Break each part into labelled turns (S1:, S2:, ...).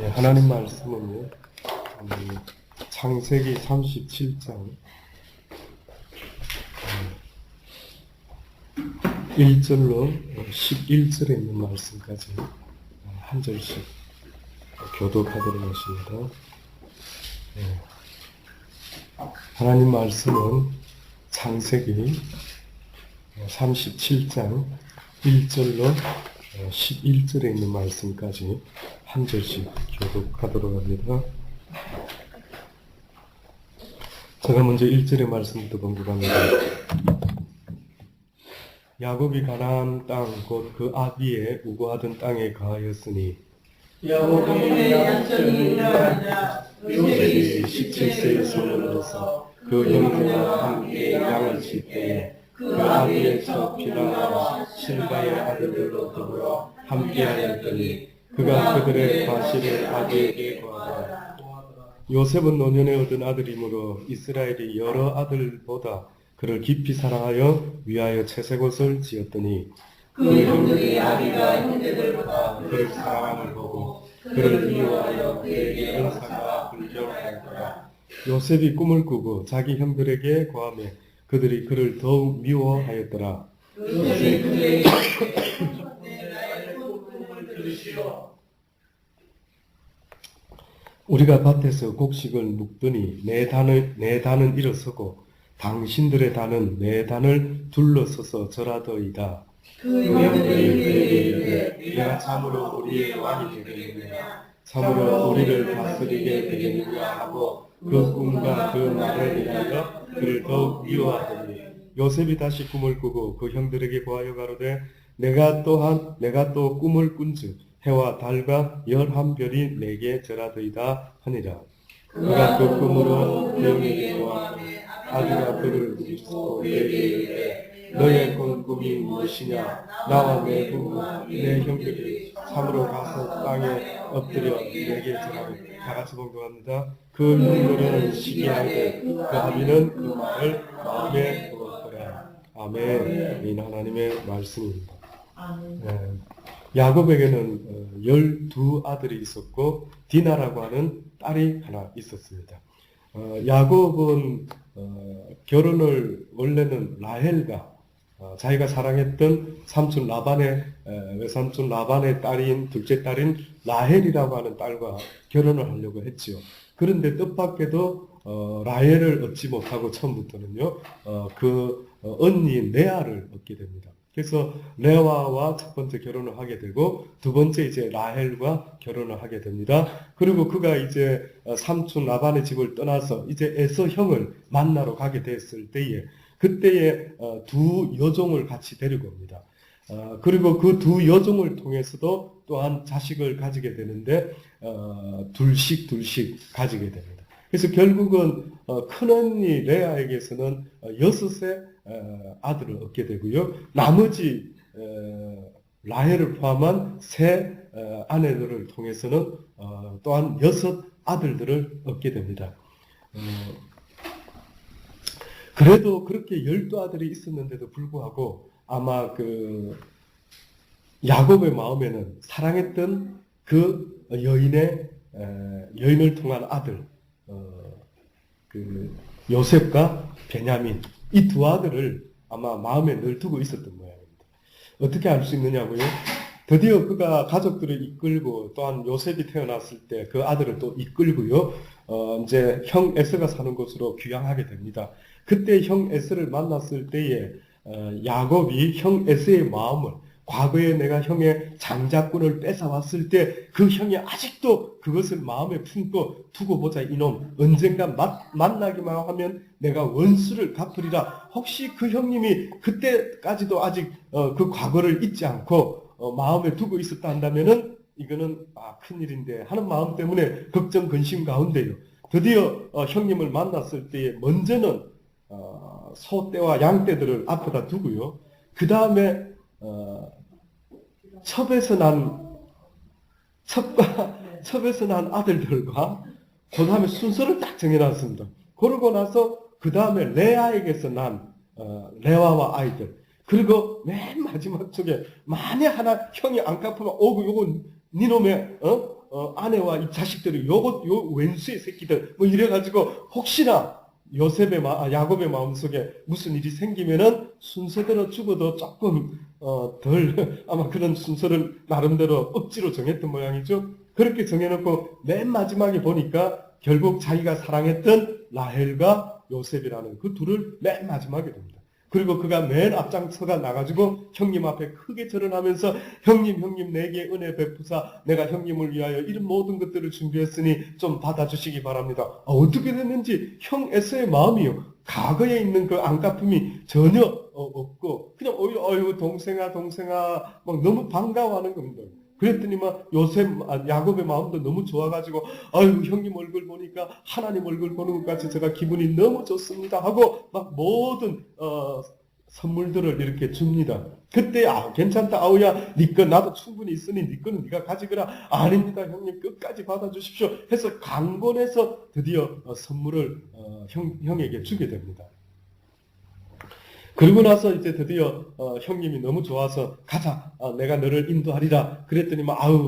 S1: 예, 하나님 말씀은요, 창세기 37장 1절로 11절에 있는 말씀까지 한 절씩 교독하도록 하십니다. 예. 하나님 말씀은 창세기 37장 1절로 11절에 있는 말씀까지 한 절씩 교독하도록 합니다. 제가 먼저 1절의 말씀부터 봉독합니다. 야곱이 가나안 땅 곧 그 아비의 우고하던 땅에 거하였으니
S2: 야곱의 양천이 일어나자
S1: 요셉이 17세의 소년으로서 그 형제와 함께 양을 칠 때에 그 아비의 첫 빌하와 실바의 아들들로 더불어 함께하였더니 그가 그들의 과실을 아비에게 고하더라. 요셉은 노년에 얻은 아들이므로 이스라엘이 여러 아들보다 그를 깊이 사랑하여 위하여 채색옷을 지었더니
S2: 그 형들이 아비가 형제들보다
S1: 그를 사랑함을 보고 그를 미워하여 그에게 은사가 불경하였더라. 요셉이 꿈을 꾸고 자기 형들에게 고하며 그들이 그를 더욱 미워하였더라.
S2: 요셉이 그에게 나의 꿈을 들으시오.
S1: 우리가 밭에서 곡식을 묵더니 내 단은 일어서고 당신들의 단은 내 단을 둘러서서 절하더이다.
S2: 그 형들이 그에게 이르되
S1: 내가 참으로 우리의 왕이 되겠느냐, 참으로 우리를 다스리게 되겠느냐 하고 그 꿈과 그 말을 인하여 그를 더욱 미워하더니 요셉이 다시 꿈을 꾸고 그 형들에게 고하여 가로되 내가 또 꿈을 꾼즉 해와 달과 11별이 내게 절하더이다 하니라. 그가 그 꿈으로 그 형에게 고하며 아비가 그를 부르시고 내게 이르되 너의 꾼 꿈이 무엇이냐? 나와 내 부모 내 형들이 참으로 가서 땅에 엎드려 내게 절하며 다 같이 봉독합니다. 그 형들은 시기하되 그 아비는 그 말을 마음에 두었더라. 아멘. 이 하나님의 말씀입니다. 야곱에게는 12아들이 있었고 디나라고 하는 딸이 하나 있었습니다. 야곱은 결혼을 원래는 라헬과 자기가 사랑했던 삼촌 라반의 외삼촌 라반의 딸인 둘째 딸인 라헬이라고 하는 딸과 결혼을 하려고 했지요. 그런데 뜻밖에도 라헬을 얻지 못하고 처음부터는요 그 언니인 레아를 얻게 됩니다. 그래서 레아와 첫 번째 결혼을 하게 되고 두 번째 이제 라헬과 결혼을 하게 됩니다. 그리고 그가 이제 삼촌 라반의 집을 떠나서 이제 에서 형을 만나러 가게 됐을 때에 그때에 두 여종을 같이 데리고 옵니다. 그리고 그 두 여종을 통해서도 또한 자식을 가지게 되는데 둘씩 가지게 됩니다. 그래서 결국은 큰언니 레아에게서는 6의 아들을 얻게 되고요. 나머지 라헬을 포함한 3 아내들을 통해서는 또한 6 아들들을 얻게 됩니다. 그래도 그렇게 12아들이 있었는데도 불구하고 아마 그 야곱의 마음에는 사랑했던 그 여인을 통한 아들 그 요셉과 베냐민 이 두 아들을 아마 마음에 늘 두고 있었던 모양입니다. 어떻게 알 수 있느냐고요? 드디어 그가 가족들을 이끌고 또한 요셉이 태어났을 때 그 아들을 또 이끌고요. 이제 형 에서가 사는 곳으로 귀향하게 됩니다. 그때 형 에서를 만났을 때에 야곱이 형 에서의 마음을 과거에 내가 형의 장자권을 뺏어왔을 때 그 형이 아직도 그것을 마음에 품고 두고 보자 이놈 언젠가 만나기만 하면 내가 원수를 갚으리라. 혹시 그 형님이 그때까지도 아직 그 과거를 잊지 않고 마음에 두고 있었다 한다면은 이거는 큰일인데 하는 마음 때문에 걱정 근심 가운데요. 드디어 형님을 만났을 때에 먼저는 소떼와 양떼들을 앞에다 두고요. 그 다음에 첩에서 난 아들들과 그 다음에 순서를 딱 정해놨습니다. 그러고 나서 그 다음에 레아에게서 난 레아와 아이들 그리고 맨 마지막 쪽에 만에 하나 형이 안 갚으면 요거 니놈의 아내와 이 자식들이 요 왼수의 새끼들 뭐 이래가지고 혹시나 야곱의 마음속에 무슨 일이 생기면은 순서대로 죽어도 조금 덜 아마 그런 순서를 나름대로 억지로 정했던 모양이죠. 그렇게 정해놓고 맨 마지막에 보니까 결국 자기가 사랑했던 라헬과 요셉이라는 그 둘을 맨 마지막에 봅니다. 그리고 그가 맨 앞장서가 나가지고 형님 앞에 크게 절을 하면서 형님 내게 은혜 베푸사 내가 형님을 위하여 이런 모든 것들을 준비했으니 좀 받아주시기 바랍니다. 어떻게 됐는지 형 에서의 마음이요. 과거에 있는 그 안갚음이 전혀 없고 그냥 어유 동생아 막 너무 반가워하는 겁니다. 그랬더니 막 야곱의 마음도 너무 좋아가지고 아유 형님 얼굴 보니까 하나님 얼굴 보는 것 같이 제가 기분이 너무 좋습니다 하고 막 모든 선물들을 이렇게 줍니다. 그때 괜찮다 아우야 네 거 나도 충분히 있으니 네 거는 네가 가지거라. 아닙니다 형님 끝까지 받아주십시오 해서 강권해서 드디어 선물을 형에게 주게 됩니다. 그러고 나서 이제 드디어 형님이 너무 좋아서 가자 내가 너를 인도하리라 그랬더니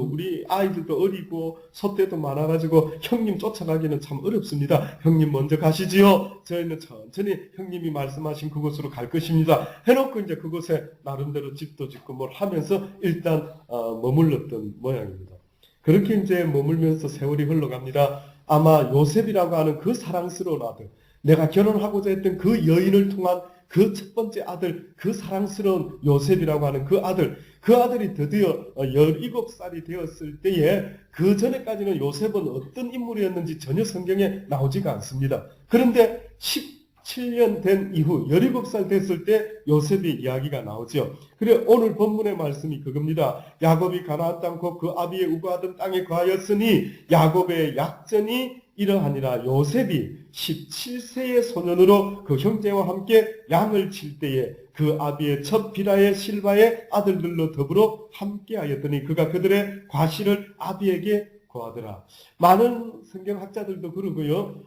S1: 우리 아이들도 어리고 소떼도 많아가지고 형님 쫓아가기는 참 어렵습니다. 형님 먼저 가시지요. 저희는 천천히 형님이 말씀하신 그곳으로 갈 것입니다. 해놓고 이제 그곳에 나름대로 집도 짓고 뭘 하면서 일단 머물렀던 모양입니다. 그렇게 이제 머물면서 세월이 흘러갑니다. 아마 요셉이라고 하는 그 사랑스러운 아들, 내가 결혼하고자 했던 그 여인을 통한 그 첫 번째 아들, 그 사랑스러운 요셉이라고 하는 그 아들이 드디어 17살이 되었을 때에 그 전에까지는 요셉은 어떤 인물이었는지 전혀 성경에 나오지가 않습니다. 그런데 17년 된 이후 17살 됐을 때 요셉의 이야기가 나오죠. 그래 오늘 본문의 말씀이 그겁니다. 야곱이 가나안 땅 곧 그 아비의 우거하던 땅에 거하였으니 야곱의 약전이 이러하니라. 요셉이 17세의 소년으로 그 형제와 함께 양을 칠 때에 그 아비의 첫 비라의 실바의 아들들로 더불어 함께하였더니 그가 그들의 과실을 아비에게 고하더라. 많은 성경학자들도 그러고요.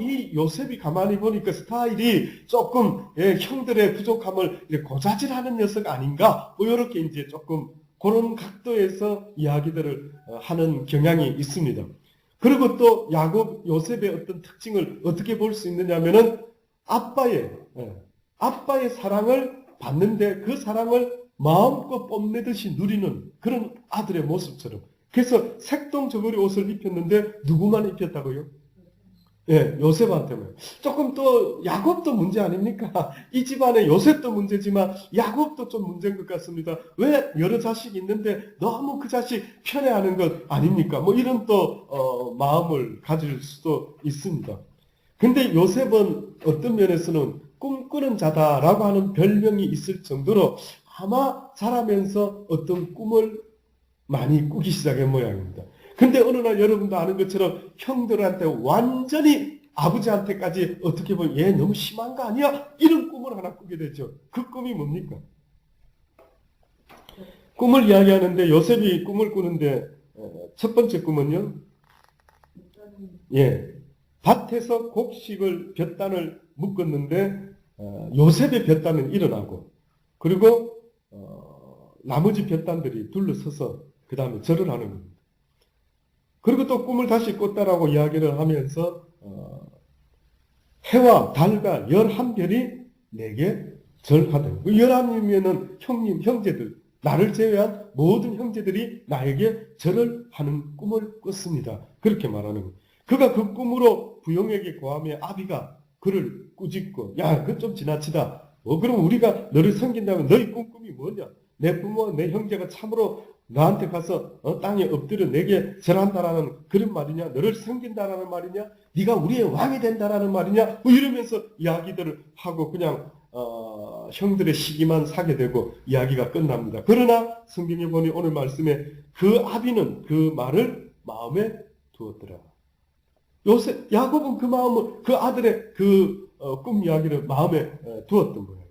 S1: 이 요셉이 가만히 보니까 스타일이 조금 형들의 부족함을 고자질하는 녀석 아닌가? 뭐 이렇게 이제 조금 그런 각도에서 이야기들을 하는 경향이 있습니다. 그리고 또 요셉의 어떤 특징을 어떻게 볼 수 있느냐면은 아빠의 사랑을 받는데 그 사랑을 마음껏 뽐내듯이 누리는 그런 아들의 모습처럼. 그래서 색동저고리 옷을 입혔는데 누구만 입혔다고요? 요셉한테만. 조금 또 야곱도 문제 아닙니까? 이 집안에 요셉도 문제지만 야곱도 좀 문제인 것 같습니다. 왜 여러 자식이 있는데 너무 그 자식 편애하는 것 아닙니까? 뭐 이런 또 마음을 가질 수도 있습니다. 근데 요셉은 어떤 면에서는 꿈꾸는 자다라고 하는 별명이 있을 정도로 아마 자라면서 어떤 꿈을 많이 꾸기 시작한 모양입니다. 근데 어느 날 여러분도 아는 것처럼 형들한테 완전히 아버지한테까지 어떻게 보면 얘 너무 심한 거 아니야? 이런 꿈을 하나 꾸게 되죠. 그 꿈이 뭡니까? 꿈을 이야기하는데 요셉이 꿈을 꾸는데 첫 번째 꿈은요. 밭에서 곡식을 볕단을 묶었는데 요셉의 볕단은 일어나고 그리고 나머지 볕단들이 둘러서서 그 다음에 절을 하는 겁니다. 그리고 또 꿈을 다시 꿨다라고 이야기를 하면서 해와 달과 11별이 내게 절하되 11이면은 형제들 나를 제외한 모든 형제들이 나에게 절을 하는 꿈을 꿨습니다. 그렇게 말하는 거예요. 그가 그 꿈으로 부용에게 고하며 아비가 그를 꾸짖고 야 그건 좀 지나치다. 그럼 우리가 너를 섬긴다면 너희 꿈이 뭐냐? 내 부모와 내 형제가 참으로 나한테 가서 땅에 엎드려 내게 절한다라는 그런 말이냐? 너를 섬긴다라는 말이냐? 네가 우리의 왕이 된다라는 말이냐? 뭐 이러면서 이야기들을 하고 그냥 형들의 시기만 사게 되고 이야기가 끝납니다. 그러나 성경에 보니 오늘 말씀에 그 아비는 그 말을 마음에 두었더라. 야곱은 그 마음을 그 아들의 그 꿈 이야기를 마음에 두었던 거예요.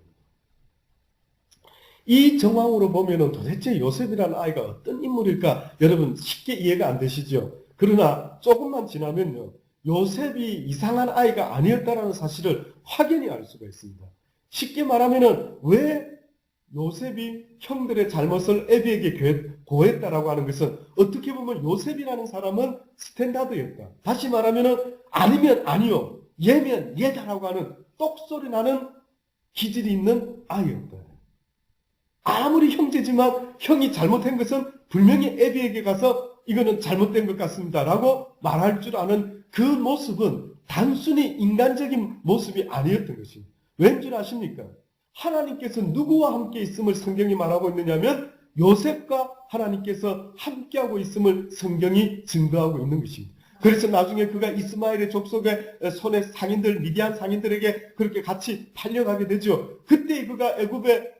S1: 이 정황으로 보면은 도대체 요셉이라는 아이가 어떤 인물일까? 여러분 쉽게 이해가 안 되시죠? 그러나 조금만 지나면요. 요셉이 이상한 아이가 아니었다라는 사실을 확연히 알 수가 있습니다. 쉽게 말하면은 왜 요셉이 형들의 잘못을 에비에게 고했다라고 하는 것은 어떻게 보면 요셉이라는 사람은 스탠다드였다. 다시 말하면은 아니면 아니요, 예면 예다라고 하는 똑소리 나는 기질이 있는 아이였다. 아무리 형제지만 형이 잘못한 것은 분명히 에비에게 가서 이거는 잘못된 것 같습니다 라고 말할 줄 아는 그 모습은 단순히 인간적인 모습이 아니었던 것입니다. 왠 줄 아십니까? 하나님께서 누구와 함께 있음을 성경이 말하고 있느냐면 요셉과 하나님께서 함께하고 있음을 성경이 증거하고 있는 것입니다. 그래서 나중에 그가 이스마엘의 족속의 손에 상인들, 미디안 상인들에게 그렇게 같이 팔려가게 되죠. 그때 그가 애굽의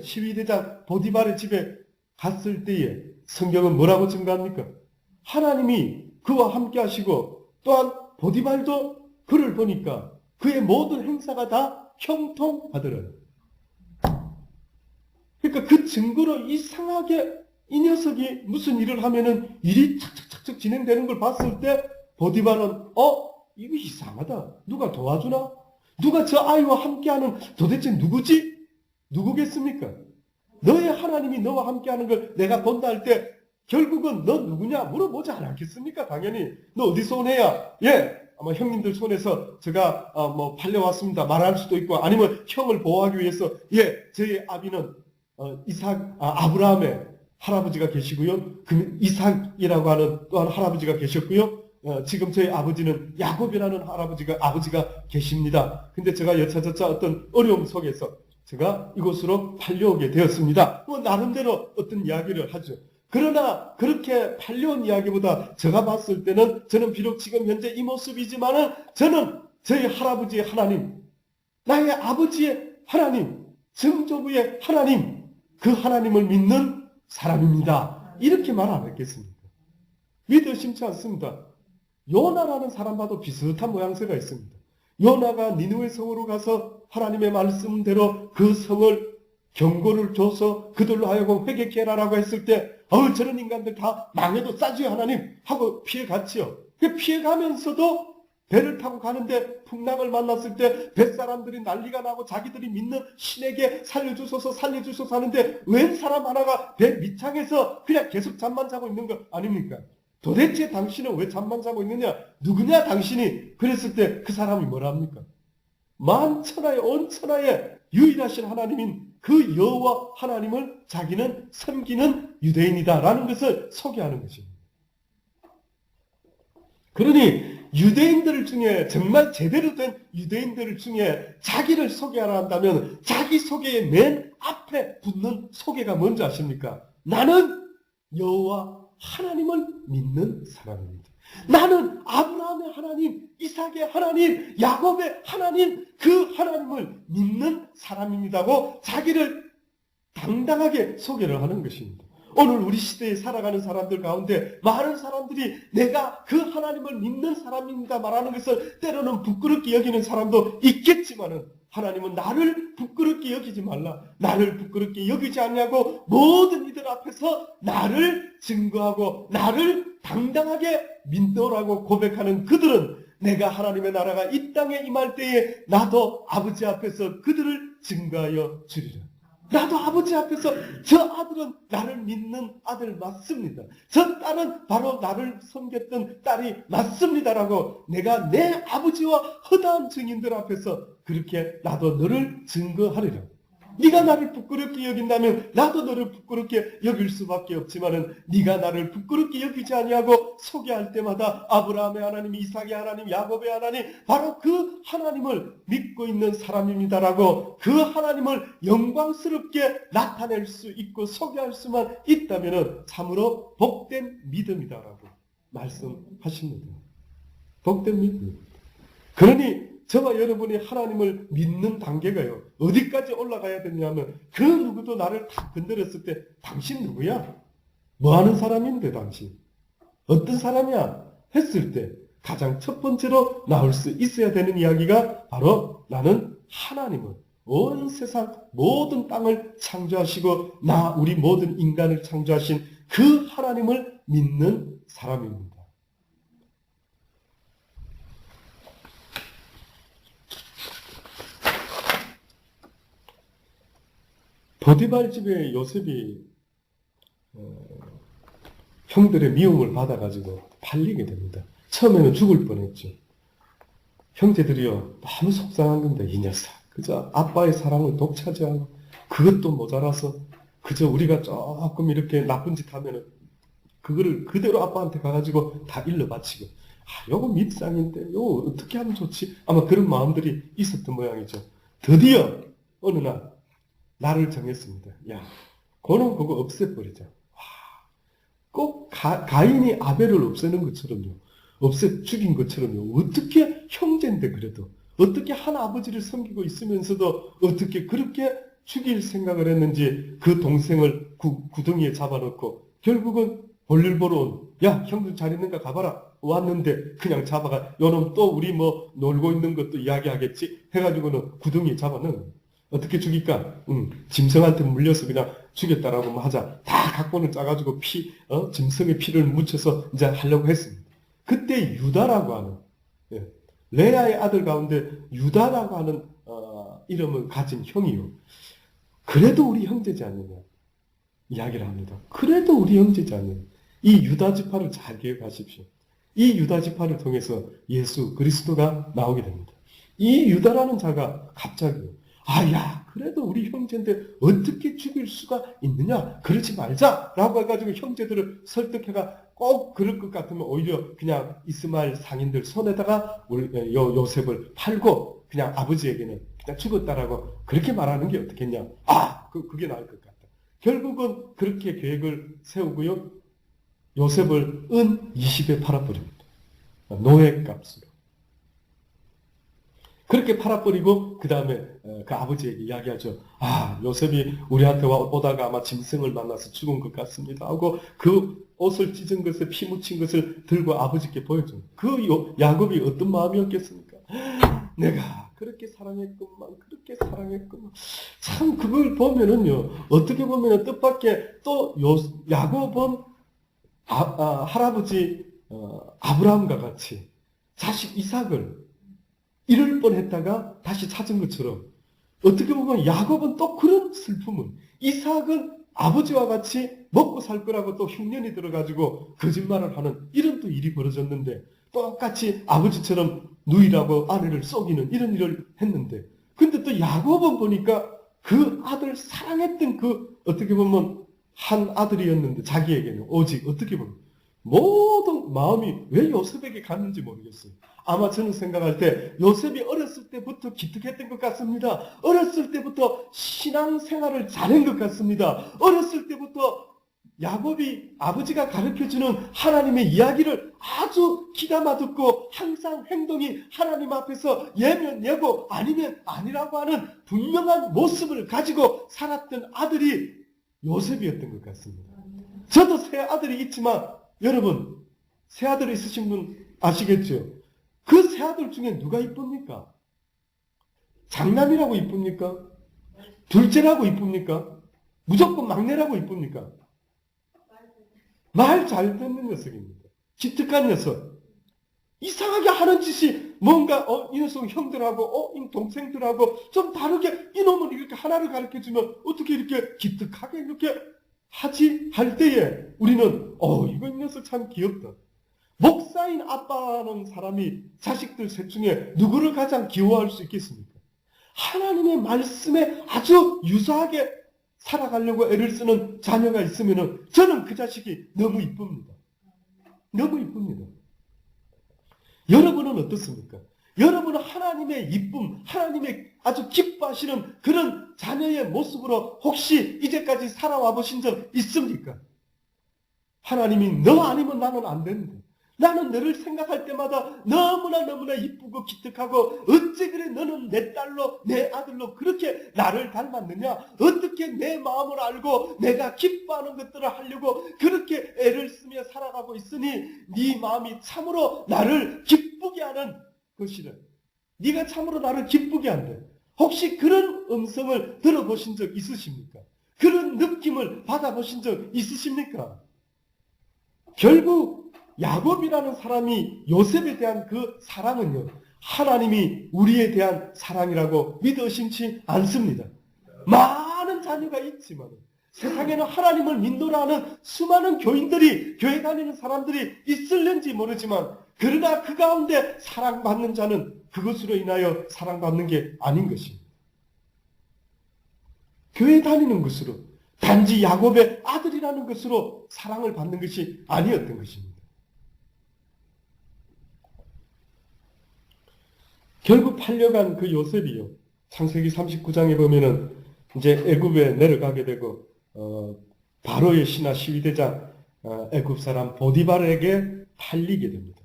S1: 시위대장 보디발의 집에 갔을 때에 성경은 뭐라고 증거합니까? 하나님이 그와 함께 하시고 또한 보디발도 그를 보니까 그의 모든 행사가 다 형통하더라. 그러니까 그 증거로 이상하게 이 녀석이 무슨 일을 하면은 일이 착착착착 진행되는 걸 봤을 때 보디발은 이거 이상하다. 누가 도와주나? 누가 저 아이와 함께하는 도대체 누구지? 누구겠습니까? 너의 하나님이 너와 함께하는 걸 내가 본다 할 때 결국은 너 누구냐 물어보지 않았겠습니까? 당연히 너 어디서 온 애야? 예. 아마 형님들 손에서 제가 뭐 팔려왔습니다 말할 수도 있고 아니면 형을 보호하기 위해서 저희 아비는 아브라함의 할아버지가 계시고요. 그 이삭이라고 하는 또한 할아버지가 계셨고요. 지금 저희 아버지는 야곱이라는 아버지가 계십니다. 근데 제가 여차저차 어떤 어려움 속에서 제가 이곳으로 팔려오게 되었습니다. 뭐 나름대로 어떤 이야기를 하죠. 그러나 그렇게 팔려온 이야기보다 제가 봤을 때는 저는 비록 지금 현재 이 모습이지만은 저는 저희 할아버지의 하나님, 나의 아버지의 하나님, 증조부의 하나님, 그 하나님을 믿는 사람입니다. 이렇게 말 안 했겠습니까? 믿어 심치 않습니다. 요나라는 사람과도 비슷한 모양새가 있습니다. 요나가 니느웨 성으로 가서 하나님의 말씀대로 그 성을 경고를 줘서 그들로 하여금 회개케 해라라고 했을 때 저런 인간들 다 망해도 싸지요 하나님 하고 피해갔지요. 피해가면서도 배를 타고 가는데 풍랑을 만났을 때 뱃사람들이 난리가 나고 자기들이 믿는 신에게 살려주소서 하는데 웬 사람 하나가 배 밑창에서 그냥 계속 잠만 자고 있는 거 아닙니까? 도대체 당신은 왜 잠만 자고 있느냐? 누구냐 당신이? 그랬을 때 그 사람이 뭐라 합니까? 만천하에 온천하에 유일하신 하나님인 그 여호와 하나님을 자기는 섬기는 유대인이다라는 것을 소개하는 것입니다. 그러니 유대인들 중에 정말 제대로 된 유대인들 중에 자기를 소개하라 한다면 자기 소개의 맨 앞에 붙는 소개가 뭔지 아십니까? 나는 여호와 하나님을 믿는 사람입니다. 나는 아브라함의 하나님, 이삭의 하나님, 야곱의 하나님, 그 하나님을 믿는 사람입니다고 자기를 당당하게 소개를 하는 것입니다. 오늘 우리 시대에 살아가는 사람들 가운데 많은 사람들이 내가 그 하나님을 믿는 사람입니다 말하는 것을 때로는 부끄럽게 여기는 사람도 있겠지만은 하나님은 나를 부끄럽게 여기지 말라. 나를 부끄럽게 여기지 않냐고 모든 이들 앞에서 나를 증거하고 나를 당당하게 믿노라고 고백하는 그들은 내가 하나님의 나라가 이 땅에 임할 때에 나도 아버지 앞에서 그들을 증거하여 주리라. 나도 아버지 앞에서 저 아들은 나를 믿는 아들 맞습니다. 저 딸은 바로 나를 섬겼던 딸이 맞습니다라고 내가 내 아버지와 허다한 증인들 앞에서 그렇게 나도 너를 증거하리라. 네가 나를 부끄럽게 여긴다면 나도 너를 부끄럽게 여길 수밖에 없지만은 네가 나를 부끄럽게 여기지 아니하고 소개할 때마다 아브라함의 하나님, 이삭의 하나님, 야곱의 하나님 바로 그 하나님을 믿고 있는 사람입니다라고 그 하나님을 영광스럽게 나타낼 수 있고 소개할 수만 있다면은 참으로 복된 믿음이다라고 말씀하십니다. 복된 믿음. 그러니 저와 여러분이 하나님을 믿는 단계가요. 어디까지 올라가야 되냐면 그 누구도 나를 탁 건드렸을 때 당신 누구야? 뭐 하는 사람인데 당신? 어떤 사람이야? 했을 때 가장 첫 번째로 나올 수 있어야 되는 이야기가 바로 나는 하나님을 온 세상 모든 땅을 창조하시고 우리 모든 인간을 창조하신 그 하나님을 믿는 사람입니다. 보디발 집에 요셉이 형들의 미움을 받아가지고 팔리게 됩니다. 처음에는 죽을 뻔했죠. 형제들이요, 너무 속상한 건데, 이 녀석. 그저 아빠의 사랑을 독차지하고, 그것도 모자라서, 그저 우리가 조금 이렇게 나쁜 짓 하면은, 그거를 그대로 아빠한테 가가지고 다 일러 바치고, 요거 밉상인데, 요거 어떻게 하면 좋지? 아마 그런 마음들이 있었던 모양이죠. 드디어, 어느 날, 나를 정했습니다. 야, 그놈 그거 없애버리자. 꼭 가인이 아벨을 없애는 것처럼요. 없애 죽인 것처럼요. 어떻게 형제인데 그래도 어떻게 한 아버지를 섬기고 있으면서도 어떻게 그렇게 죽일 생각을 했는지 그 동생을 구덩이에 잡아놓고 결국은 볼일 보러 온 야 형들 잘 있는가 가봐라 왔는데 그냥 잡아가 요놈 또 우리 뭐 놀고 있는 것도 이야기하겠지 해가지고는 구덩이에 잡아넣은 어떻게 죽일까? 짐승한테 물려서 그냥 죽였다라고 하자. 다 각본을 짜가지고 짐승의 피를 묻혀서 이제 하려고 했습니다. 그때 유다라고 하는, 레아의 아들 가운데 유다라고 하는, 이름을 가진 형이요. 그래도 우리 형제지 않느냐. 이야기를 합니다. 그래도 우리 형제지 않느냐. 이 유다 지파를 잘 기억하십시오. 이 유다 지파를 통해서 예수 그리스도가 나오게 됩니다. 이 유다라는 자가 갑자기 야, 그래도 우리 형제인데 어떻게 죽일 수가 있느냐? 그러지 말자라고 해가지고 형제들을 설득해가 꼭 그럴 것 같으면 오히려 그냥 이스마엘 상인들 손에다가 요셉을 팔고 그냥 아버지에게는 그냥 죽었다라고 그렇게 말하는 게 어떻겠냐? 그게 나을 것 같다. 결국은 그렇게 계획을 세우고요. 요셉을 은 20에 팔아버립니다. 노예값으로. 그렇게 팔아버리고 그 다음에 그 아버지에게 이야기하죠. 요셉이 우리한테 오다가 아마 짐승을 만나서 죽은 것 같습니다 하고 그 옷을 찢은 것을 피 묻힌 것을 들고 아버지께 보여줘. 그 야곱이 어떤 마음이었겠습니까? 내가 그렇게 사랑했구만 그렇게 사랑했구만. 참 그걸 보면은요 어떻게 보면은 뜻밖의 또 야곱은 할아버지 아브라함과 같이 자식 이삭을 잃을 뻔했다가 다시 찾은 것처럼 어떻게 보면 야곱은 또 그런 슬픔을 이삭은 아버지와 같이 먹고 살 거라고 또 흉년이 들어가지고 거짓말을 하는 이런 또 일이 벌어졌는데 똑같이 아버지처럼 누이라고 아내를 속이는 이런 일을 했는데 근데 또 야곱은 보니까 그 아들 사랑했던 그 어떻게 보면 한 아들이었는데 자기에게는 오직 어떻게 보면 모든 마음이 왜 요셉에게 갔는지 모르겠어요. 아마 저는 생각할 때 요셉이 어렸을 때부터 기특했던 것 같습니다. 어렸을 때부터 신앙생활을 잘한 것 같습니다. 어렸을 때부터 야곱이 아버지가 가르쳐주는 하나님의 이야기를 아주 귀담아 듣고 항상 행동이 하나님 앞에서 예면 예고 아니면 아니라고 하는 분명한 모습을 가지고 살았던 아들이 요셉이었던 것 같습니다. 저도 세 아들이 있지만 여러분 세 아들 있으신 분 아시겠죠? 그 세 아들 중에 누가 이쁩니까? 장남이라고 이쁩니까? 둘째라고 이쁩니까? 무조건 막내라고 이쁩니까? 말 잘 듣는 녀석입니다. 기특한 녀석. 이상하게 하는 짓이 뭔가 이 녀석 형들하고 이 동생들하고 좀 다르게 이놈은 이렇게 하나를 가르쳐주면 어떻게 이렇게 기특하게 이렇게 하지? 할 때에 우리는 이거 이 녀석 참 귀엽다. 목사인 아빠는 사람이 자식들 셋 중에 누구를 가장 귀여워할 수 있겠습니까? 하나님의 말씀에 아주 유사하게 살아가려고 애를 쓰는 자녀가 있으면 저는 그 자식이 너무 이쁩니다. 너무 이쁩니다. 여러분은 어떻습니까? 여러분은 하나님의 이쁨, 하나님의 아주 기뻐하시는 그런 자녀의 모습으로 혹시 이제까지 살아와 보신 적 있습니까? 하나님이 너 아니면 나는 안 된다. 나는 너를 생각할 때마다 너무나 이쁘고 기특하고 어째 그래 너는 내 딸로 내 아들로 그렇게 나를 닮았느냐? 어떻게 내 마음을 알고 내가 기뻐하는 것들을 하려고 그렇게 애를 쓰며 살아가고 있으니 네 마음이 참으로 나를 기쁘게 하는 것이라. 네가 참으로 나를 기쁘게 한다. 혹시 그런 음성을 들어보신 적 있으십니까? 그런 느낌을 받아보신 적 있으십니까? 결국 야곱이라는 사람이 요셉에 대한 그 사랑은요, 하나님이 우리에 대한 사랑이라고 믿어 의심치 않습니다. 많은 자녀가 있지만 세상에는 하나님을 믿노라 하는 수많은 교인들이, 교회 다니는 사람들이 있을는지 모르지만 그러나 그 가운데 사랑받는 자는 그것으로 인하여 사랑받는 게 아닌 것입니다. 교회 다니는 것으로, 단지 야곱의 아들이라는 것으로 사랑을 받는 것이 아니었던 것입니다. 결국 팔려간 그 요셉이요, 창세기 39장에 보면은 이제 애굽에 내려가게 되고 바로의 신하 시위대장 애굽 사람 보디발에게 팔리게 됩니다.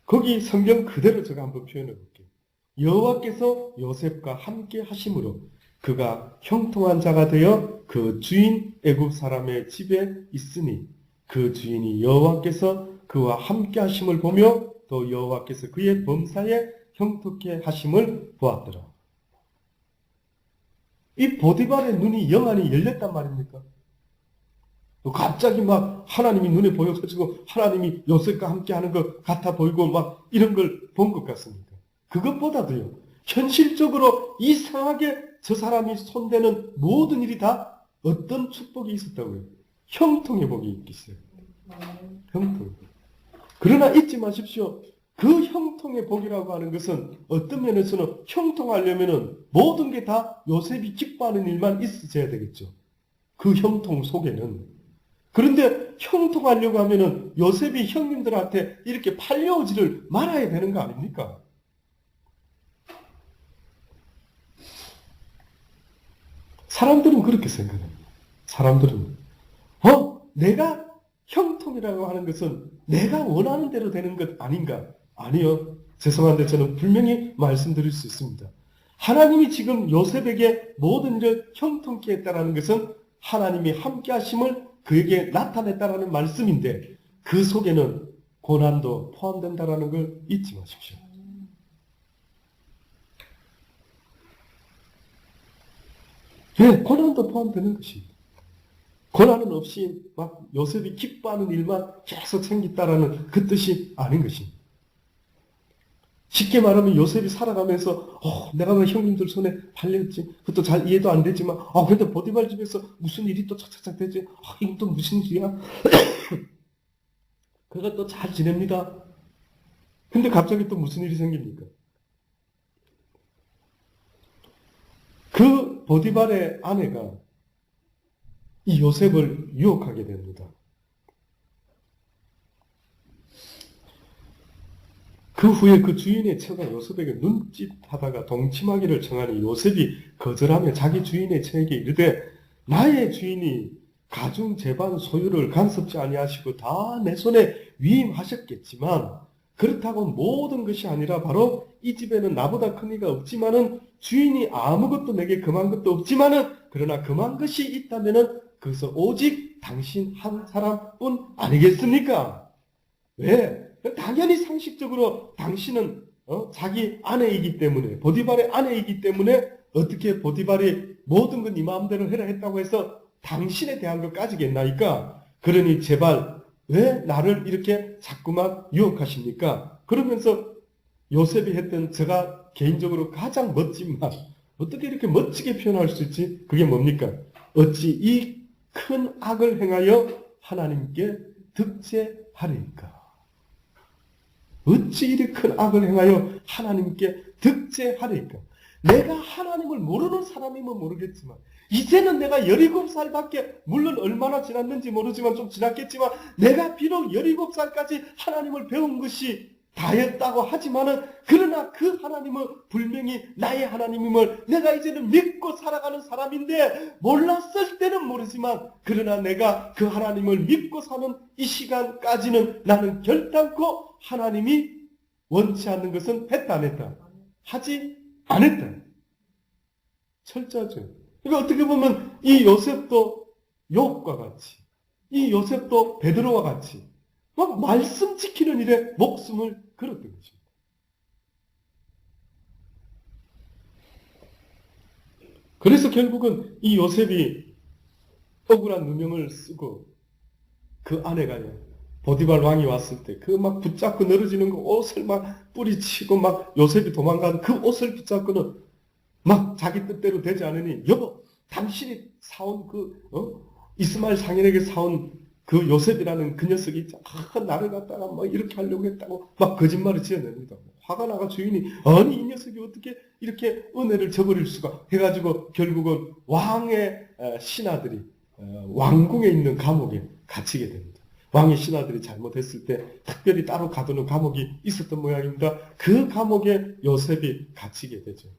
S1: 거기 성경 그대로 제가 한번 표현해 볼게요. 여호와께서 요셉과 함께 하심으로 그가 형통한 자가 되어 그 주인 애굽 사람의 집에 있으니 그 주인이 여호와께서 그와 함께 하심을 보며 또 여호와께서 그의 범사에 형통케 하심을 보았더라. 이 보디발의 눈이 영안이 열렸단 말입니까? 갑자기 막 하나님이 눈에 보여가지고 하나님이 요셉과 함께 하는 것 같아 보이고 막 이런 걸 본 것 같습니다. 그것보다도요, 현실적으로 이상하게 저 사람이 손대는 모든 일이 다 어떤 축복이 있었다고요? 형통의 복이 있어요. 형통. 그러나 잊지 마십시오. 그 형통의 복이라고 하는 것은 어떤 면에서는 형통하려면은 모든 게 다 요셉이 기뻐하는 일만 있어야 되겠죠. 그 형통 속에는. 그런데 형통하려고 하면은 요셉이 형님들한테 이렇게 팔려오지를 말아야 되는 거 아닙니까? 사람들은 그렇게 생각합니다. 사람들은 내가 형통이라고 하는 것은 내가 원하는 대로 되는 것 아닌가? 아니요. 죄송한데 저는 분명히 말씀드릴 수 있습니다. 하나님이 지금 요셉에게 모든 일을 형통케 했다는 것은 하나님이 함께 하심을 그에게 나타냈다는 말씀인데 그 속에는 고난도 포함된다는 걸 잊지 마십시오. 네, 고난도 포함되는 것입니다. 고난은 없이 막 요셉이 기뻐하는 일만 계속 생겼다라는 그 뜻이 아닌 것입니다. 쉽게 말하면 요셉이 살아가면서 내가 왜 형님들 손에 팔렸지? 그것도 잘 이해도 안 되지만 근데 보디발 집에서 무슨 일이 또 착착착 되지? 이건 또 무슨 일이야? 그가 또 잘 지냅니다. 근데 갑자기 또 무슨 일이 생깁니까? 그 보디발의 아내가 이 요셉을 유혹하게 됩니다. 그 후에 그 주인의 처가 요셉에게 눈짓하다가 동침하기를 청하니 요셉이 거절하며 자기 주인의 처에게 이르되 나의 주인이 가중 재반 소유를 간섭지 아니하시고 다 내 손에 위임하셨겠지만 그렇다고 모든 것이 아니라 바로 이 집에는 나보다 큰 이가 없지만은 주인이 아무것도 내게 금한 것도 없지만은 그러나 금한 것이 있다면은 그것은 오직 당신 한 사람뿐 아니겠습니까? 왜? 당연히 상식적으로 당신은 자기 아내이기 때문에 보디발의 아내이기 때문에 어떻게 보디발이 모든 건 네 마음대로 해라 했다고 해서 당신에 대한 걸 까지겠나이까? 그러니 제발 왜 나를 이렇게 자꾸만 유혹하십니까? 그러면서 요셉이 했던 제가 개인적으로 가장 멋진 말, 어떻게 이렇게 멋지게 표현할 수 있지? 그게 뭡니까? 어찌 이 큰 악을 행하여 하나님께 득죄하리까? 어찌 이리 큰 악을 행하여 하나님께 득죄하리까? 내가 하나님을 모르는 사람이면 모르겠지만 이제는 내가 17살밖에 물론 얼마나 지났는지 모르지만 좀 지났겠지만 내가 비록 17살까지 하나님을 배운 것이 다였다고 하지만은 그러나 그 하나님은 분명히 나의 하나님임을 내가 이제는 믿고 살아가는 사람인데 몰랐을 때는 모르지만 그러나 내가 그 하나님을 믿고 사는 이 시간까지는 나는 결단코 하나님이 원치 않는 것은 했다 안 했다? 하지 않았다. 철저하죠. 그러니까 어떻게 보면 이 요셉도 욥과 같이 이 요셉도 베드로와 같이 막 말씀 지키는 일에 목숨을 걸었던 것입니다. 그래서 결국은 이 요셉이 억울한 누명을 쓰고 그 아내가요, 보디발 왕이 왔을 때 그 막 붙잡고 늘어지는 거 옷을 막 뿌리치고 막 요셉이 도망간 그 옷을 붙잡고는 막 자기 뜻대로 되지 않으니 여보 당신이 사온 이스마엘 상인에게 사온 그 요셉이라는 그 녀석이 있죠. 나를 갖다가 막 이렇게 하려고 했다고 막 거짓말을 지어냅니다. 화가 나가 주인이 아니 이 녀석이 어떻게 이렇게 은혜를 저버릴 수가 해가지고 결국은 왕의 신하들이 왕궁에 있는 감옥에 갇히게 됩니다. 왕의 신하들이 잘못했을 때 특별히 따로 가두는 감옥이 있었던 모양입니다. 그 감옥에 요셉이 갇히게 되죠.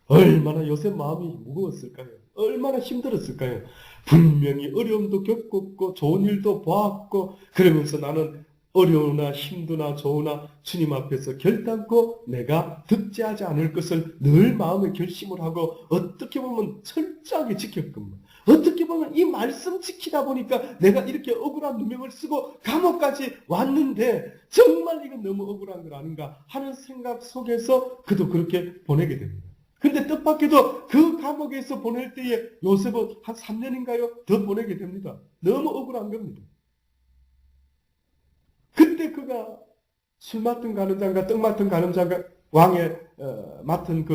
S1: 얼마나 요셉 마음이 무거웠을까요? 얼마나 힘들었을까요? 분명히 어려움도 겪었고 좋은 일도 보았고 그러면서 나는 어려우나 힘드나 좋으나 주님 앞에서 결단코 내가 득제하지 않을 것을 늘 마음에 결심을 하고 어떻게 보면 철저하게 지켰건만 어떻게 보면 이 말씀 지키다 보니까 내가 이렇게 억울한 누명을 쓰고 감옥까지 왔는데 정말 이건 너무 억울한 걸 아닌가 하는 생각 속에서 그도 그렇게 보내게 됩니다. 근데 뜻밖에도 그 감옥에서 보낼 때에 요셉은 한 3년인가요? 더 보내게 됩니다. 너무 억울한 겁니다. 그때 그가 술 맡은 간음장과 떡 맡은 간음장과 왕의 맡은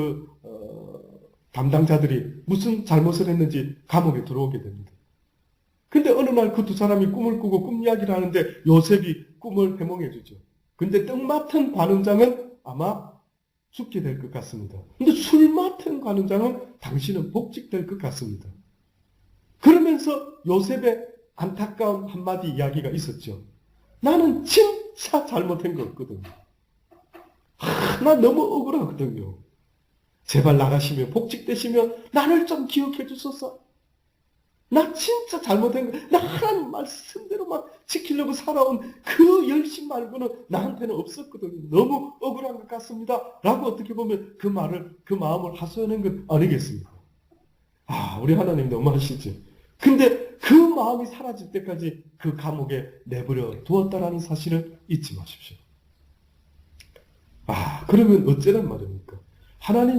S1: 담당자들이 무슨 잘못을 했는지 감옥에 들어오게 됩니다. 근데 어느 날 그 두 사람이 꿈을 꾸고 꿈 이야기를 하는데 요셉이 꿈을 해몽해 주죠. 근데 떡 맡은 관음장은 아마 죽게 될 것 같습니다. 근데 술 맡은 관음장은 당신은 복직될 것 같습니다. 그러면서 요셉의 안타까운 한마디 이야기가 있었죠. 나는 진짜 잘못한 거 없거든요. 나 너무 억울하거든요. 제발 나가시면 복직되시면 나를 좀 기억해 주소서. 나 진짜 잘못한 거, 나 하나님 말씀대로 막 지키려고 살아온 그 열심 말고는 나한테는 없었거든요. 너무 억울한 것 같습니다. 라고 어떻게 보면 그 마음을 하소연한 것 아니겠습니까? 우리 하나님 너무하시지. 근데 그 마음이 사라질 때까지 그 감옥에 내버려 두었다라는 사실을 잊지 마십시오. 그러면 어쩌란 말입니까?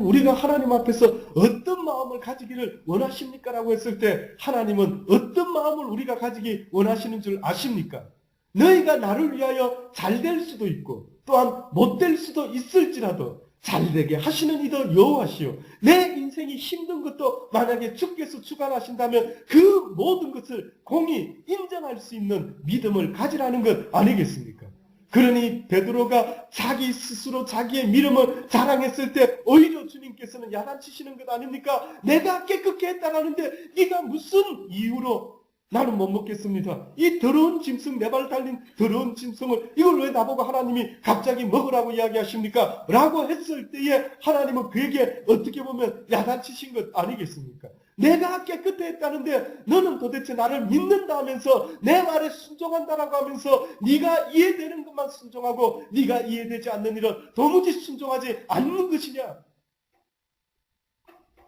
S1: 우리가 하나님 앞에서 어떤 마음을 가지기를 원하십니까? 라고 했을 때 하나님은 어떤 마음을 우리가 가지기 원하시는 줄 아십니까? 너희가 나를 위하여 잘 될 수도 있고 또한 못 될 수도 있을지라도 잘되게 하시는 이도 여호와시요. 내 인생이 힘든 것도 만약에 주께서 주관하신다면 그 모든 것을 공히 인정할 수 있는 믿음을 가지라는 것 아니겠습니까? 그러니 베드로가 자기 스스로 자기의 믿음을 자랑했을 때 오히려 주님께서는 야단치시는 것 아닙니까? 내가 깨끗게 했다라는데 네가 무슨 이유로 나는 못 먹겠습니다. 이 더러운 짐승, 내 발 달린 더러운 짐승을 이걸 왜 나보고 하나님이 갑자기 먹으라고 이야기하십니까? 라고 했을 때에 하나님은 그에게 어떻게 보면 야단치신 것 아니겠습니까? 내가 깨끗했다는데 너는 도대체 나를 믿는다 하면서 내 말에 순종한다라고 하면서 네가 이해되는 것만 순종하고 네가 이해되지 않는 일은 도무지 순종하지 않는 것이냐?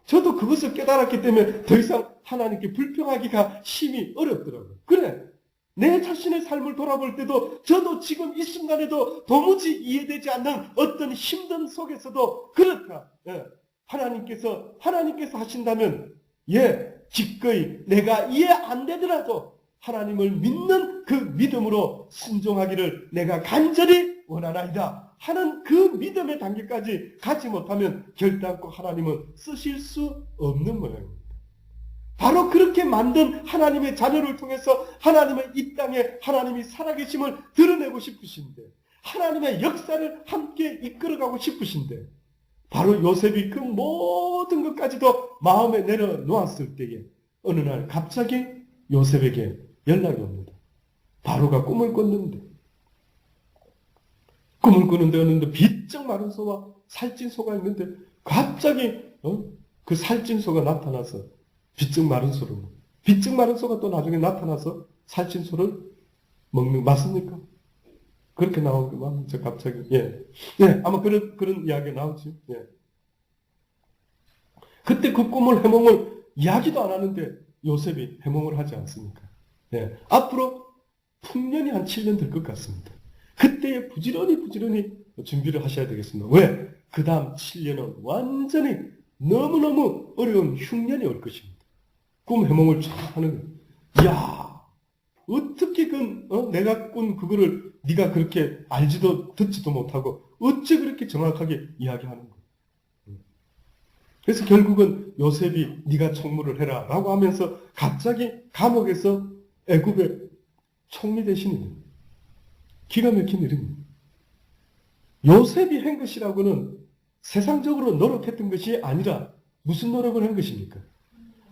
S1: 저도 그것을 깨달았기 때문에 더 이상 하나님께 불평하기가 심히 어렵더라고요. 그래, 내 자신의 삶을 돌아볼 때도 저도 지금 이 순간에도 도무지 이해되지 않는 어떤 힘든 속에서도 그렇다. 하나님께서 하신다면 기꺼이 내가 이해 안 되더라도 하나님을 믿는 그 믿음으로 순종하기를 내가 간절히 원하나이다 하는 그 믿음의 단계까지 가지 못하면 결단코 하나님은 쓰실 수 없는 모양입니다. 바로 그렇게 만든 하나님의 자녀를 통해서 하나님의 이 땅에 하나님이 살아계심을 드러내고 싶으신데 하나님의 역사를 함께 이끌어가고 싶으신데 바로 요셉이 그 모든 것까지도 마음에 내려놓았을 때에 어느 날 갑자기 요셉에게 연락이 옵니다. 바로가 꿈을 꿨는데 어느 비쩍 마른 소와 살찐 소가 있는데 갑자기 그 살찐 소가 나타나서 비쩍 마른 소가 또 나중에 나타나서 살찐 소를 맞습니까? 그렇게 나온 거 맞죠? 갑자기. 아마 그런 이야기가 나오죠. 그때 그 꿈을 해몽을 이야기도 안 하는데 요셉이 해몽을 하지 않습니까? 앞으로 풍년이 한 7년 될 것 같습니다. 그때에 부지런히 준비를 하셔야 되겠습니다. 왜? 그 다음 7년은 완전히 너무너무 어려운 흉년이 올 것입니다. 꿈 해몽을 쫙 하는 거예요. 이야, 어떻게 내가 꾼 그거를 네가 그렇게 알지도 듣지도 못하고 어찌 그렇게 정확하게 이야기하는 거예요. 그래서 결국은 요셉이 네가 총무를 해라 라고 하면서 갑자기 감옥에서 애굽의 총리 대신이 기가 막힌 일입니다. 요셉이 한 것이라고는 세상적으로 노력했던 것이 아니라 무슨 노력을 한 것입니까?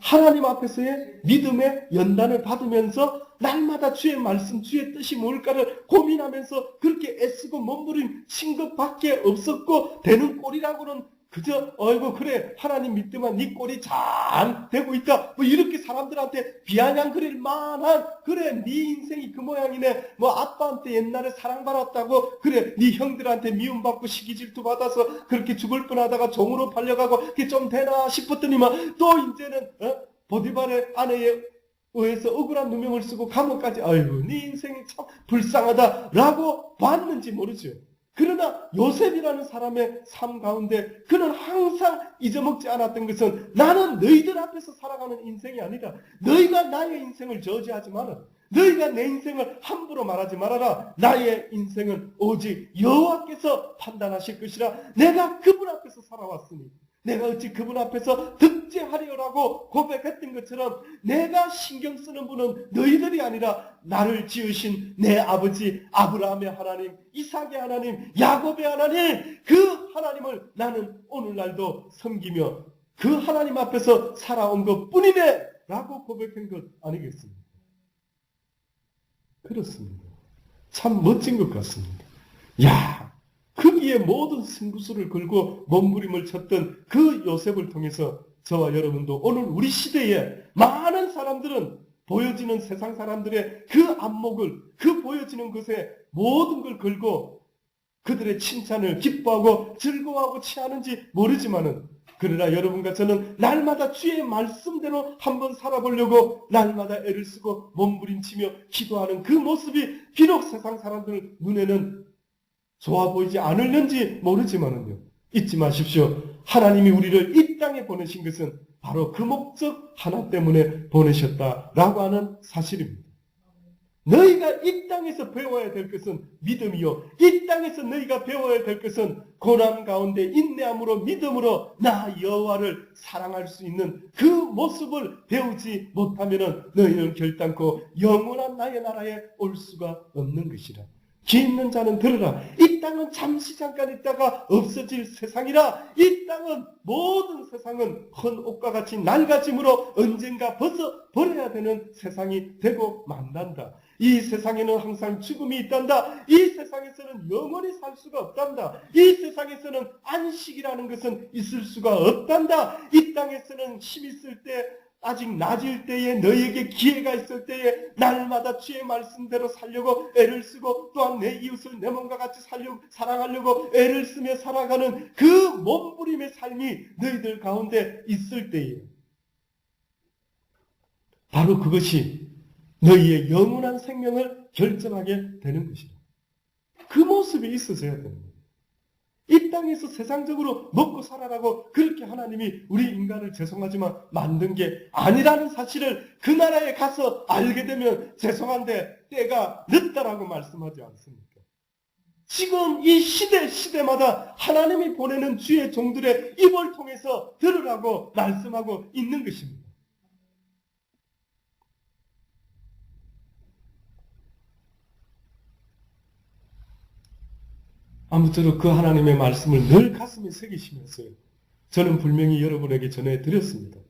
S1: 하나님 앞에서의 믿음의 연단을 받으면서 날마다 주의 말씀, 주의 뜻이 뭘까를 고민하면서 그렇게 애쓰고 몸부림친 것밖에 없었고, 되는 꼴이라고는 그저 어이구 그래 하나님 믿더만 네 꼴이 잘 되고 있다 뭐 이렇게 사람들한테 비아냥거릴 만한, 그래 네 인생이 그 모양이네, 뭐 아빠한테 옛날에 사랑받았다고, 그래 네 형들한테 미움받고 시기질투 받아서 그렇게 죽을 뻔하다가 종으로 팔려가고 그게 좀 되나 싶었더니만 또 이제는 보디발의 아내에 의해서 억울한 누명을 쓰고 감옥까지, 아이고 네 인생이 참 불쌍하다라고 봤는지 모르죠. 그러나 요셉이라는 사람의 삶 가운데 그는 항상 잊어먹지 않았던 것은, 나는 너희들 앞에서 살아가는 인생이 아니라 너희가 나의 인생을 저지하지 마라. 너희가 내 인생을 함부로 말하지 말아라. 나의 인생은 오직 여호와께서 판단하실 것이라. 내가 그분 앞에서 살아왔으니 내가 어찌 그분 앞에서 득죄하리라고 고백했던 것처럼, 내가 신경 쓰는 분은 너희들이 아니라 나를 지으신 내 아버지 아브라함의 하나님, 이삭의 하나님, 야곱의 하나님, 그 하나님을 나는 오늘날도 섬기며 그 하나님 앞에서 살아온 것뿐이네 라고 고백한 것 아니겠습니까? 그렇습니다. 참 멋진 것 같습니다. 야, 거기에 모든 승부수를 걸고 몸부림을 쳤던 그 요셉을 통해서 저와 여러분도 오늘 우리 시대에 많은 사람들은 보여지는 세상 사람들의 그 안목을, 그 보여지는 것에 모든 걸 걸고 그들의 칭찬을 기뻐하고 즐거워하고 취하는지 모르지만은, 그러나 여러분과 저는 날마다 주의 말씀대로 한번 살아보려고 날마다 애를 쓰고 몸부림치며 기도하는 그 모습이 비록 세상 사람들 눈에는 좋아 보이지 않을는지 모르지만은요, 잊지 마십시오. 하나님이 우리를 이 땅에 보내신 것은 바로 그 목적 하나 때문에 보내셨다라고 하는 사실입니다. 너희가 이 땅에서 배워야 될 것은 믿음이요, 이 땅에서 너희가 배워야 될 것은 고난 가운데 인내함으로 믿음으로 나 여호와를 사랑할 수 있는 그 모습을 배우지 못하면 너희는 결단코 영원한 나의 나라에 올 수가 없는 것이라. 귀 있는 자는 들으라. 이 땅은 잠시 잠깐 있다가 없어질 세상이라. 이 땅은, 모든 세상은 헌 옷과 같이 낡아짐으로 언젠가 벗어 버려야 되는 세상이 되고 만단다. 이 세상에는 항상 죽음이 있단다. 이 세상에서는 영원히 살 수가 없단다. 이 세상에서는 안식이라는 것은 있을 수가 없단다. 이 땅에서는 힘 있을 때, 아직 낮을 때에, 너희에게 기회가 있을 때에 날마다 주의 말씀대로 살려고 애를 쓰고, 또한 내 이웃을 내 몸과 같이 살려고, 사랑하려고 애를 쓰며 살아가는 그 몸부림의 삶이 너희들 가운데 있을 때에, 바로 그것이 너희의 영원한 생명을 결정하게 되는 것이다. 그 모습이 있어져야 됩니다. 이 땅에서 세상적으로 먹고 살아라고 그렇게 하나님이 우리 인간을 죄송하지만 만든 게 아니라는 사실을 그 나라에 가서 알게 되면, 죄송한데 때가 늦다라고 말씀하지 않습니까? 지금 이 시대마다 하나님이 보내는 주의 종들의 입을 통해서 들으라고 말씀하고 있는 것입니다. 아무쪼록 그 하나님의 말씀을 늘 가슴에 새기시면서요, 저는 분명히 여러분에게 전해드렸습니다.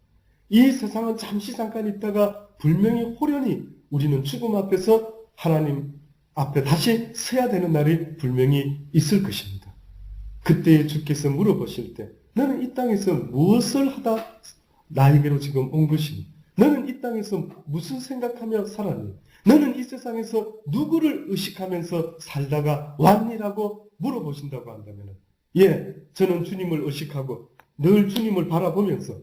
S1: 이 세상은 잠시 잠깐 있다가 분명히 호련히 우리는 죽음 앞에서 하나님 앞에 다시 서야 되는 날이 분명히 있을 것입니다. 그때에 주께서 물어보실 때, 너는 이 땅에서 무엇을 하다 나에게로 지금 온 것이니? 너는 이 땅에서 무슨 생각하며 살았니? 너는 이 세상에서 누구를 의식하면서 살다가 왔니라고 물어보신다고 한다면, 예, 저는 주님을 의식하고 늘 주님을 바라보면서,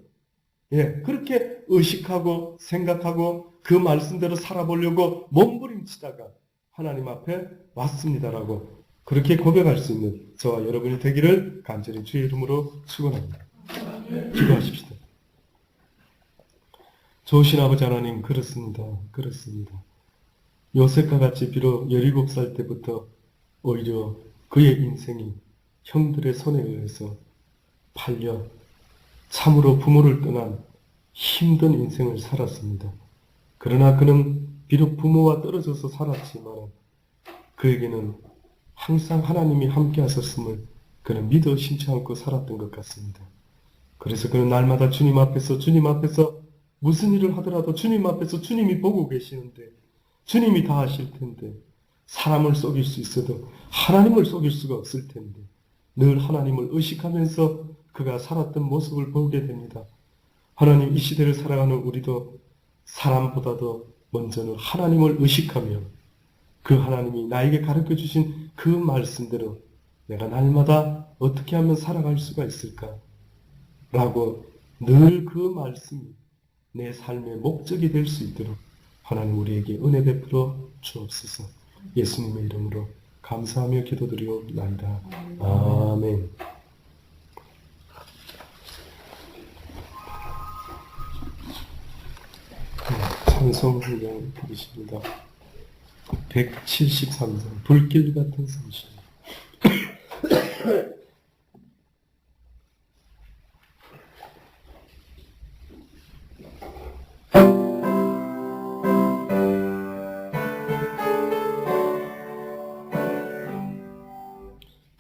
S1: 예, 그렇게 의식하고 생각하고 그 말씀대로 살아보려고 몸부림치다가 하나님 앞에 왔습니다라고 그렇게 고백할 수 있는 저와 여러분이 되기를 간절히 주의 이름으로 축원합니다. 기도하십시다. 좋으신 아버지 하나님, 그렇습니다. 요셉과 같이 비록 17살 때부터 오히려 그의 인생이 형들의 손에 의해서 팔려 참으로 부모를 떠난 힘든 인생을 살았습니다. 그러나 그는 비록 부모와 떨어져서 살았지만 그에게는 항상 하나님이 함께 하셨음을 그는 믿어 심지 않고 살았던 것 같습니다. 그래서 그는 날마다 주님 앞에서 무슨 일을 하더라도 주님 앞에서 주님이 보고 계시는데 주님이 다 하실 텐데 사람을 속일 수 있어도 하나님을 속일 수가 없을 텐데 늘 하나님을 의식하면서 그가 살았던 모습을 보게 됩니다. 하나님, 이 시대를 살아가는 우리도 사람보다도 먼저는 하나님을 의식하며 그 하나님이 나에게 가르쳐 주신 그 말씀대로 내가 날마다 어떻게 하면 살아갈 수가 있을까? 라고 늘 그 말씀이 내 삶의 목적이 될 수 있도록 하나님 우리에게 은혜 베풀어 주옵소서. 예수님의 이름으로 감사하며 기도드리옵나이다. 아멘. 찬송 훈련 드리십니다. 173장 불길 같은 성실.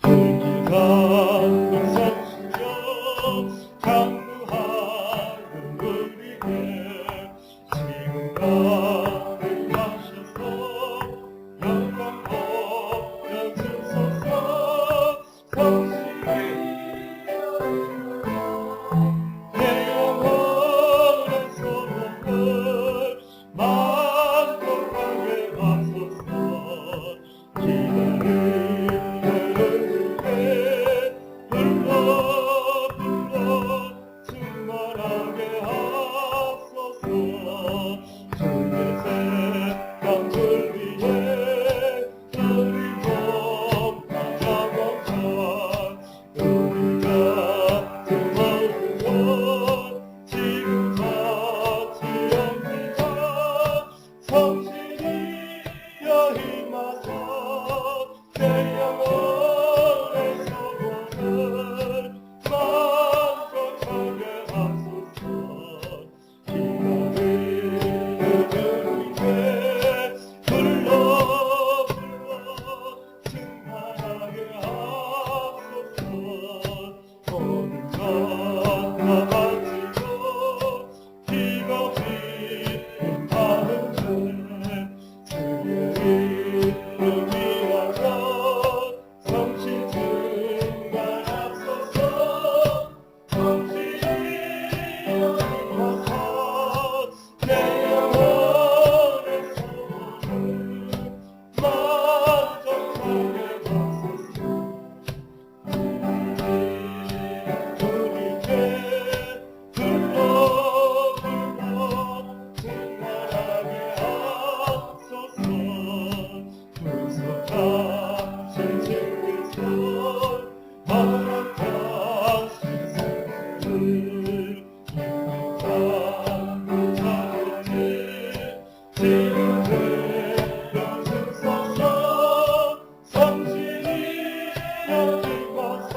S1: 불길 같은 성실여 강구하는 우리에게 지금까지 하셔서 영광 보여주소서. 성실히 내 영혼의 소원을 만족하게 하소서. 기다리는 주께 불러 충만하게 하소서. 주의 생명을 위해 우리 좀 나아가자. 우리 같은 어려운 지금 같이 옵니다. 성실히 여힘하사 내 영혼의 소원을 만족하게 하소서. 기다리는 주님께 불러 충만하게 하소서. 오늘 밤 가지고 비가 비하는데 주의 이름 위하여 성실 충만하소서. 성실히 여김하사 내 영혼의 소원을 만족하게 하소서. 주님께 불러 충만하게 하소서. 구속하신 주께서 허락하신 생명을 기쁨과 자유를 지금 되어주소서. 성실히 여김하사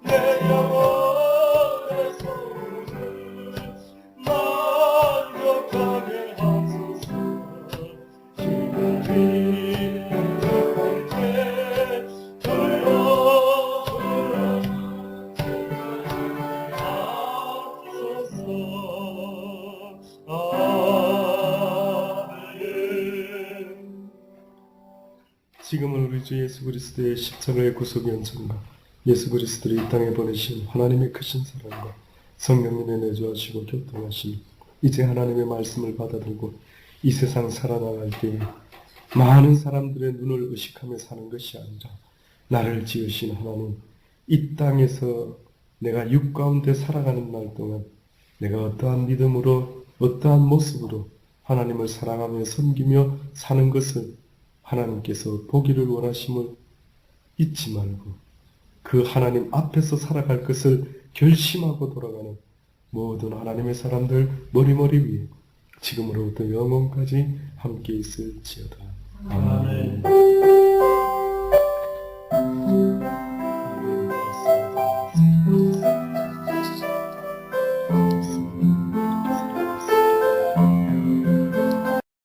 S1: 내 영혼의 소원을 만족하게 하소서. 기다리는 주님께 불러 하소서. 아멘. 지금은 우리 주 예수 그리스도의 십자가의 구속 연천과 예수 그리스도를 이 땅에 보내신 하나님의 크신 사랑과 성령님의 내주하시고 교통하심, 이제 하나님의 말씀을 받아들고 이 세상 살아나갈 때에 많은 사람들의 눈을 의식하며 사는 것이 아니라 나를 지으신 하나님, 이 땅에서 내가 육 가운데 살아가는 날 동안 내가 어떠한 믿음으로 어떠한 모습으로 하나님을 사랑하며 섬기며 사는 것을 하나님께서 보기를 원하심을 잊지 말고 그 하나님 앞에서 살아갈 것을 결심하고 돌아가는 모든 하나님의 사람들 머리머리 위에 지금으로부터 영원까지 함께 있을지어다. 아멘.